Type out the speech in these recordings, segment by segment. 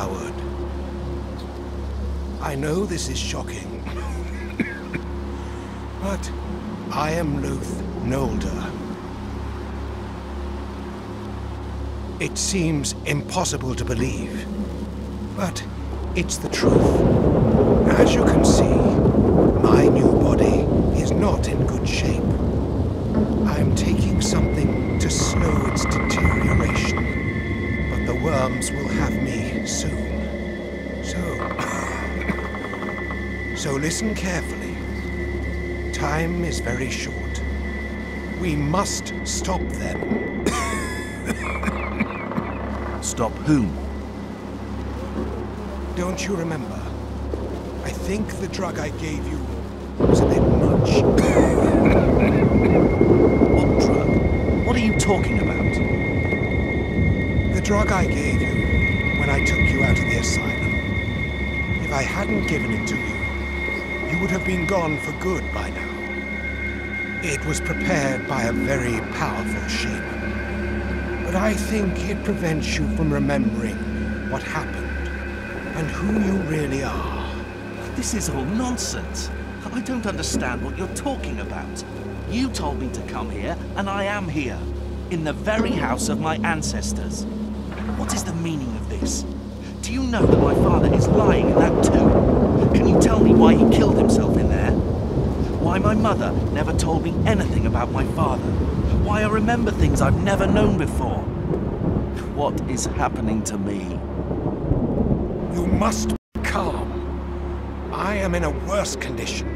Howard. I know this is shocking, but I am Loath Nolder. It seems impossible to believe, but it's the truth. As you can see, my new body is not in good shape. I'm taking something to slow its deterioration, but the worms will have me soon. So listen carefully. Time is very short. We must stop them. Stop whom? Don't you remember? I think the drug I gave you was a bit much. What drug? What are you talking about? The drug I gave you when I took you out of the asylum. If I hadn't given it to you, you would have been gone for good by now. It was prepared by a very powerful shape. But I think it prevents you from remembering what happened and who you really are. This is all nonsense. I don't understand what you're talking about. You told me to come here, and I am here. In the very house of my ancestors. What is the meaning of this? Do you know that my father is lying in that tomb? Can you tell me why he killed himself in there? Why my mother never told me anything about my father? Why I remember things I've never known before? What is happening to me? You must be calm. I am in a worse condition.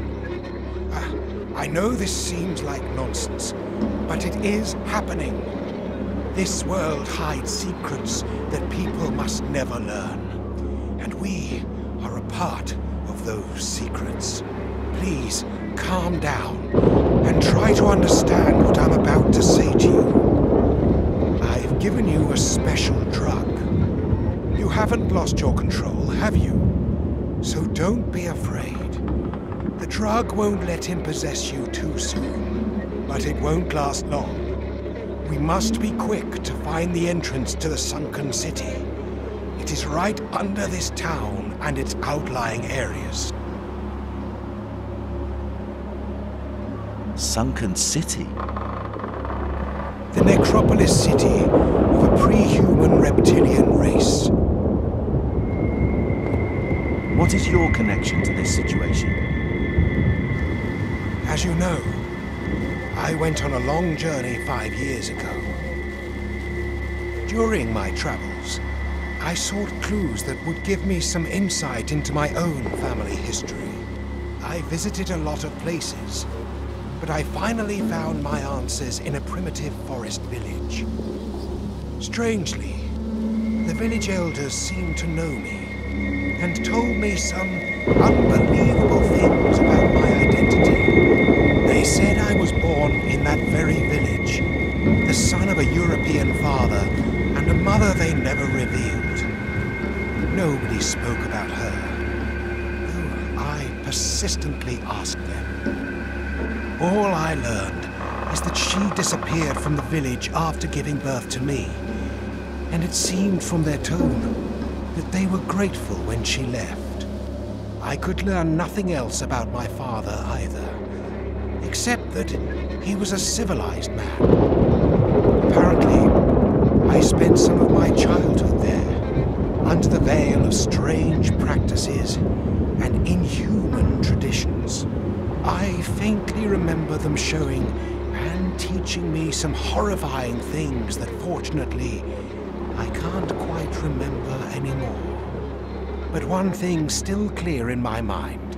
I know this seems like nonsense, but it is happening. This world hides secrets that people must never learn. And we are a part of those secrets. Please, calm down and try to understand what I'm about to say to you. I've given you a special drug. You haven't lost your control, have you? So don't be afraid. The drug won't let him possess you too soon, but it won't last long. We must be quick to find the entrance to the sunken city. It is right under this town and its outlying areas. Sunken city? The necropolis city of a pre-human reptilian race. What is your connection to this situation? As you know, I went on a long journey 5 years ago. During my travels, I sought clues that would give me some insight into my own family history. I visited a lot of places, but I finally found my answers in a primitive forest village. Strangely, the village elders seemed to know me and told me some unbelievable things about my identity. They said I was born in that very village, the son of a European father and a mother they never revealed. Nobody spoke about her, though I persistently asked them. All I learned is that she disappeared from the village after giving birth to me, and it seemed from their tone that they were grateful when she left. I could learn nothing else about my father either, except that he was a civilized man. Apparently, I spent some of my childhood there, under the veil of strange practices and inhuman traditions. I faintly remember them showing and teaching me some horrifying things that fortunately I can't quite remember anymore. But one thing's still clear in my mind.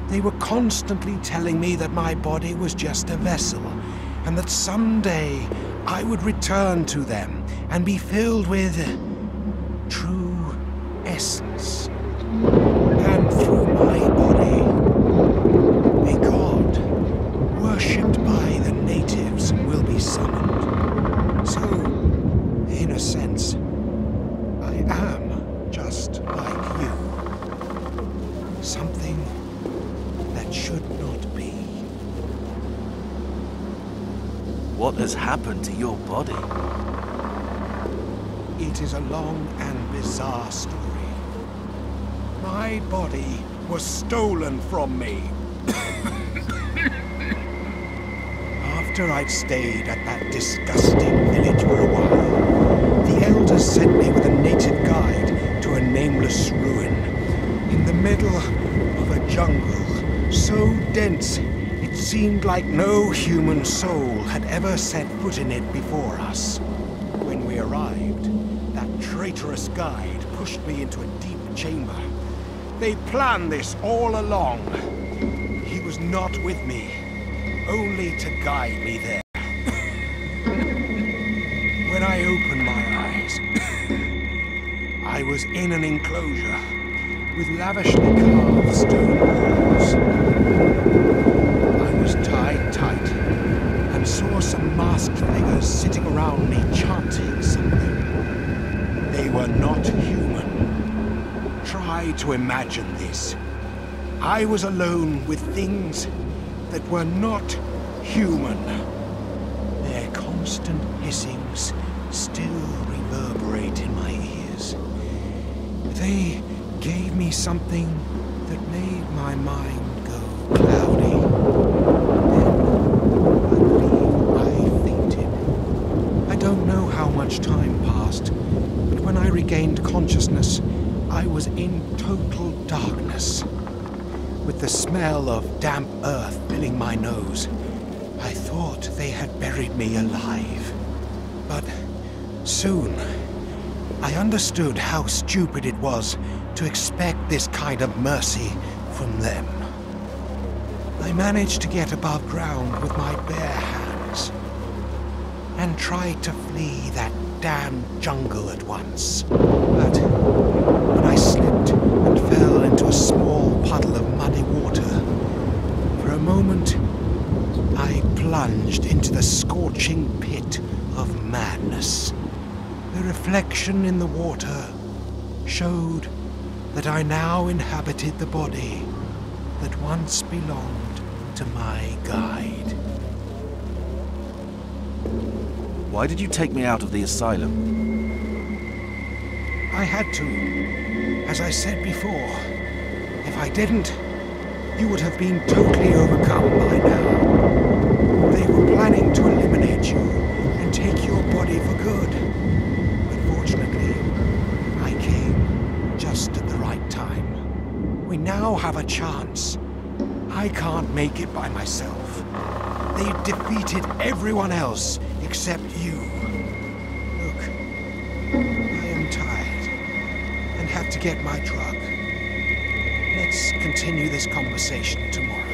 They were constantly telling me that my body was just a vessel, and that someday I would return to them and be filled with true essence. And through my body, a god, worshipped by the natives, will be summoned. So, in a sense, I am just like you. Something that should not be. What has happened to your body? It is a long and bizarre story. My body was stolen from me. After I'd stayed at that disgusting village for a while, the elders sent me with a native guide to a nameless ruin in the middle of a jungle so dense it seemed like no human soul had ever set foot in it before us. When we arrived, that traitorous guide pushed me into a deep chamber. They planned this all along. He was not with me, only to guide me there. When I opened my eyes, I was in an enclosure with lavishly carved stone walls. I was tied tight and saw some masked figures sitting around me chanting something. They were not human. Try to imagine this. I was alone with things that were not human. Their constant hissings still reverberate in my ears. They gave me something that made my mind go cloudy. Then I believe I fainted. I don't know how much time passed, but when I regained consciousness, I was in total darkness. With the smell of damp earth filling my nose, I thought they had buried me alive. But soon, I understood how stupid it was to expect this kind of mercy from them. I managed to get above ground with my bare hands and tried to flee that damned jungle at once. But when I slipped and fell into a small puddle of muddy water, for a moment I plunged into the scorching pit of madness. The reflection in the water showed that I now inhabited the body that once belonged to my guide. Why did you take me out of the asylum? I had to. As I said before, if I didn't, you would have been totally overcome by now. They were planning to eliminate you and take your body for good. But fortunately, I came just at the right time. We now have a chance. I can't make it by myself. They've defeated everyone else except you. Look, I am tired and have to get my drug. Let's continue this conversation tomorrow.